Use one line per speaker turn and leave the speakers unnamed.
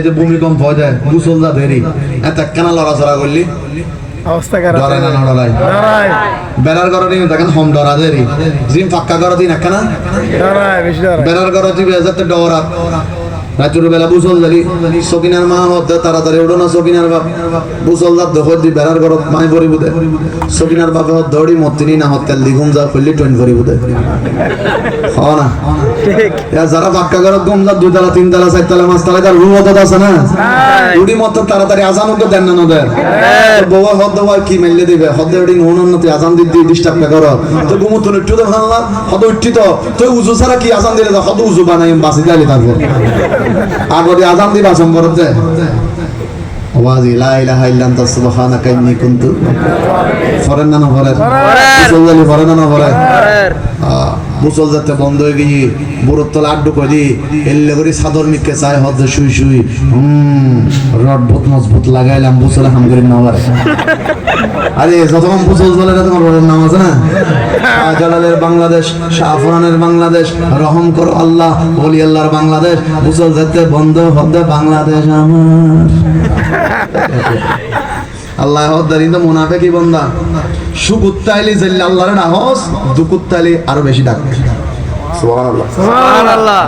যে ভূমিকম্প হয় যায় গোসল যা দেরি এত কেনা লড়াচড়া করলি
অবস্থা খারাপ
ডরে না নড়াই বেড়ার ঘর দিন দেখেন হোম ডরা দেরি জিম ফাক্কা ঘর দিন একখানা
ডরায় বেশি ডরায়
বেড়ার ঘর দিবে যাতে ডরা রাত্রির বেলা বুসল দালি সকিনার মা হতে তাড়াতাড়ি উঠো না সকিনার বাপ বুসল দার দখল দি বেড়ার ঘর মাই ভরি বুদে সকিনার বাপে দৌড়ি মতিনি না হতেল দি ঘুম যা করলি টইন ভরি বুদে হ না
ঠিক
যারা পাক্কা ঘর ঘুম যা দুতলা তিনতলা চারতলা পাঁচতলা তার রুম হতে আছে না রুডি মত তাড়াতাড়ি আজানকে দেন না নদের বউয়া হদ দেওয়া কি মেলে দিবে হদ ওডি উন্নতি আজান দিতে ডিস্টার্ব না করো তো ঘুমত একটু তো ভালো হদ উঠতি তো তুই উজু ছাড়া কি আজান দিলে হদ উজু বানাই বাসি যালি তারপর আগরে আজান দিবা সম্পর্কে আওয়াজ লা ইলাহা ইল্লা আনতা সুবহানাকা ইন্নী কুনতু ফরেন না ফরেন বুসল জালি ফরেন না ফরেন বুসল যাতে বন্ধ হয়ে গিয়ে বুড়োর তলা আড্ডু করি এলে করে চাদর নিকে চাই হদ শুই শুই রড বহুত মজবুত লাগাইলাম বুসল হাম করি না পারে আরে যতক্ষণ বুসল চলে না তোমার রডের নাম আছে না শাহজালালের বাংলাদেশ শাহফরানের বাংলাদেশ রহম করো আল্লাহ ওলি আল্লাহর বাংলাদেশ বুসল যাতে বন্ধ হদ বাংলাদেশ আমার আল্লাহ হদ্দারি তো মুনাফিকি বান্দা সুকুত্তাইলি জাল্লা আল্লাহর নাহস দুকুত্তাইলি আরো বেশি ডাক সুবহানাল্লাহ
সুবহানাল্লাহ